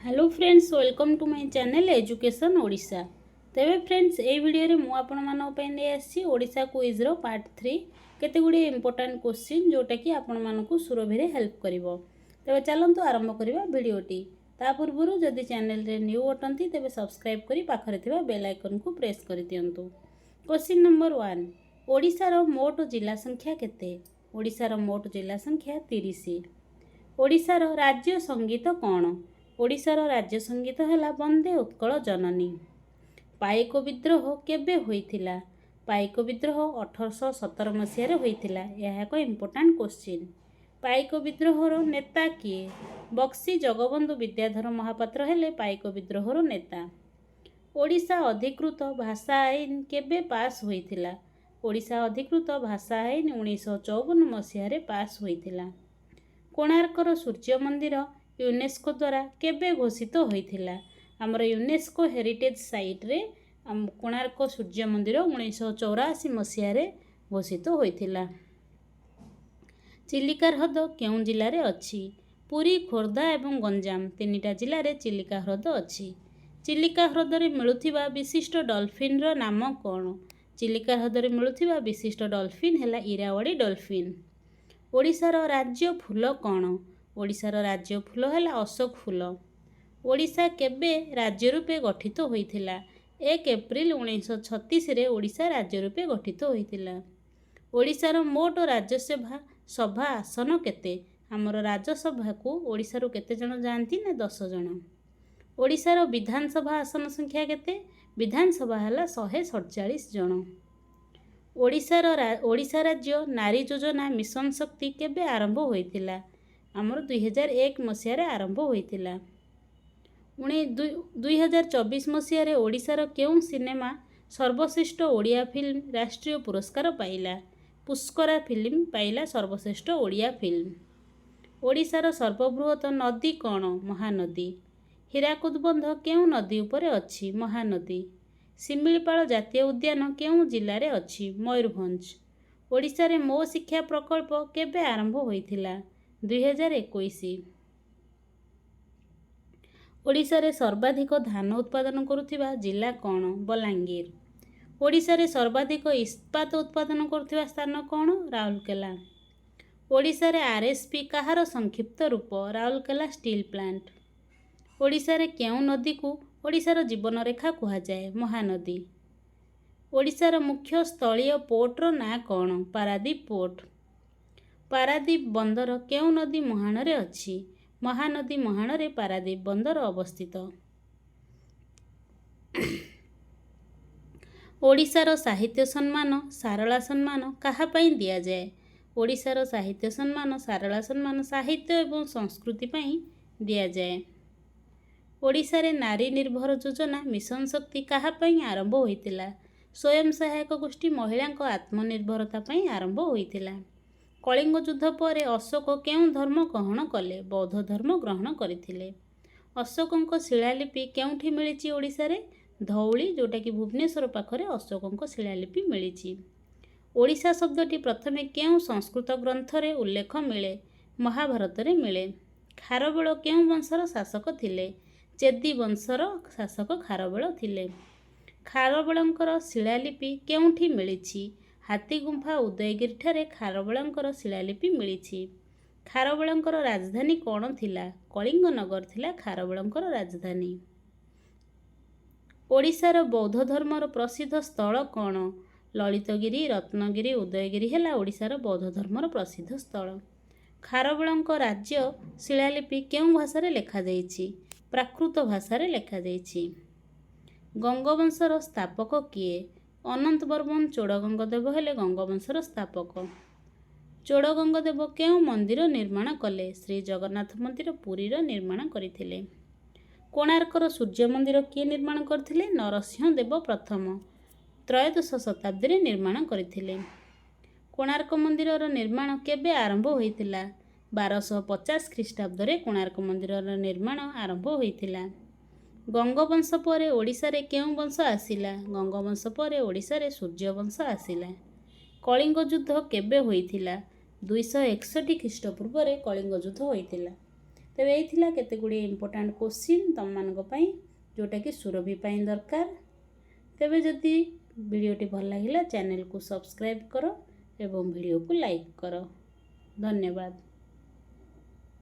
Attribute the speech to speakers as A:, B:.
A: Hello friends, welcome to my channel education Odisha. तेरे friends ये video रे मु आपण मानक पे नै आसी ओडिशा क्विज रो पार्ट 3 केते गुडी इंपोर्टेंट क्वेश्चन जोटा कि आपण मानक सुरभि रे हेल्प करिवो। तेबे चलंतु आरंभ करिवा वीडियोटी। ता पूर्वरु जदि चैनल रे न्यू अटंती तेबे सब्सक्राइब करी पाखरे थिबा बेल आइकन को प्रेस करि दियंतु। क्वेश्चन नंबर 1, ओडिशा रो मोट जिला संख्या केते? ओडिशा रो मोट जिला संख्या 30। ओडिशा रो राज्य संगीत कोन? ओडिशार राज्य संगीत है वंदे उत्कल जननी। पाइक विद्रोह केबे होइथिला? पाइक विद्रोह 1817 मसीह होइथिला। यह एक इम्पोर्टेंट क्वेश्चन। पाइक विद्रोहर नेता किए? बक्सी जगबंधु विद्याधर महापात्र हेले पाइक विद्रोहर नेता। ओडिशा अधिकृत भाषा आईन केबे पास होइथिला? ओडिशा अधिकृत भाषा आईन 1954 मसीह पास होइथिला। कोणार्कर सूर्य मंदिर यूनेस्को द्वारा केबे घोषित होइथिला? आमर यूनेस्को हेरिटेज साइट रे कोणार्क सूर्य मंदिर 1984 मसीह घोषित होइथिला। चिलिका ह्रद केउं जिले में अच्छी? पुरी, खोर्धा एवं गंजाम तीनिटा जिले में चिलिका ह्रद अच्छी। चिलिका ह्रद रे मिलुथिबा विशिष्ट डॉल्फिन रो नाम कौन? चिलिका ह्रद रे मिलुथिबा विशिष्ट डॉल्फिन हैला इरावाड़ी डॉल्फिन। ओडिशार राज्य फूल कौन? ओडिशार राज्य फूल है अशोक फूल। ओडिशा केबे राज्य रूपे गठित होइथिला? 1 एप्रिल 1936 रे ओडिशा राज्य रूपे गठित होइथिला। ओडिशार मोट राज्यसभा सभा आसन केते? आमर राज्यसभा को ओडिशारू केते जन जानती ना? 10 जन। ओडिशार विधानसभा आसन संख्या केते? विधानसभा है 147 जन। ओडिशा राज्य नारी योजना मिशन शक्ति केबे आरंभ होइथिला? आमर 2001 मसीह आरंभ होइथिला। 2024 मसीह ओडिशार केउं सिनेमा सर्वश्रेष्ठ ओडिया फिल्म राष्ट्रीय पुरस्कार पाइला? पुष्करा फिल्म पाइला सर्वश्रेष्ठ ओडिया फिल्म। ओडिशार सर्वबृहत नदी कौन? महानदी। हीराकुद बंध केउं नदी उपरे अछि? महानदी। शिमिलीपाल जातीय उद्यान केउं जिले में अछि? मयूरभंज। ओडिशा रे मो शिक्षा प्रकल्प केबे आरंभ होइथिला? 2021। ओडिशा रे सर्वाधिक धान उत्पादन करुथिबा जिला कौन? बलांगीर। ओडिशा रे सर्वाधिक इस्पात उत्पादन करुथिबा स्थान कौन? राउरकेला। ओडिशा रे आरएसपी कहार संक्षिप्त रूप? Rourkela steel plant. ओडिशा रे केउं नदी को ओडिशार जीवन रेखा कहा जाए? महानदी। ओडिशार मुख्य स्थलीय पोर्टर ना कौन? पारादीप पोर्ट। पारादीप बंदर केउं नदी मुहाण रे अछि? महानदी मुहाण रे पारादीप बंदर अवस्थित। ओडिशार साहित्य सम्मान सारला सम्मान कहा पई दिया जाए? ओडिशार साहित्य सम्मान सारला सम्मान साहित्य एवं संस्कृति पई दिया जाए। ओडिशा रे नारी निर्भर योजना मिशन शक्ति कहा पई आरंभ होइतिला? स्वयं सहायक गोष्ठी महिला आत्मनिर्भरता पई आरंभ होइतिला। कलिंग युद्ध पर अशोक केउं धर्म ग्रहण कले? बौद्ध धर्म ग्रहण करथिले। अशोकंक शिलालिपि केउंठी मिलिछि? ओडिशा रे धौली, जोटा कि भुवनेश्वर पाखरे अशोकंक शिलालिपि मिलिछि। ओडिशा शब्दटी प्रथमे केउं संस्कृत ग्रंथ रे उल्लेख मिले? महाभारत रे मिले। खारवेल केउं वंशर शासक थिले? चेदी वंशर शासक खारवेल थिले। खारवेलंकर शिलालिपि केउंठी मिलिछि? हाथीगुंफा उदयगिरी ठारे खारवेलंकर शिलालिपि मिलिछि। खारवेलंकर राजधानी कौन थिला? कलिंग नगर थिला खारवेलंकर राजधानी। ओडिशार बौद्ध धर्मर प्रसिद्ध स्थल कौन? ललितगिरी, रत्नगिरी, उदयगिरी हैला ओडिशार बौद्ध धर्मर प्रसिद्ध स्थल। खारवेलंक राज्य शिलालिपि केउं भाषा लेखा जाइछि? प्राकृत भाषा लेखा जाइछि। गंगवंशर स्थापक किए? अनंत वर्मन चोड़गंगदेव हेले गंगवंशर स्थापक। चोड़गंगदेव केउं मंदिर निर्माण कले? श्री जगन्नाथ मंदिर पुरीर निर्माण करथिले। कोणार्कर सूर्य मंदिर किए निर्माण करथिले? नरसिंह देव प्रथम त्रयोदश शताब्दी रे निर्माण करथिले। कोणार्क मंदिरर निर्माण केबे आरंभ होइतिला? 1250 ख्रीष्टाब्द रे कोणार्क मंदिरर निर्माण आरंभ होइतिला। गंगवंश पर ओडिशा रे केउं वंश आसिला? गंगवंश पर ओडिशा रे सूर्यवंश आसिला। कलिंग युद्ध केबे होइतिला? 261 ख्रीष्टपूर्व रे कलिंग युद्ध होइतिला। तेबे एई थिला केते गुडी इंपोर्टेंट क्वेश्चन तुम मानक पई जोटा कि सुरभि पई दरकार। तेबे जदि वीडियोटी भल लागिला चैनल को सब्सक्राइब करो एवं वीडियो को लाइक करो। धन्यवाद।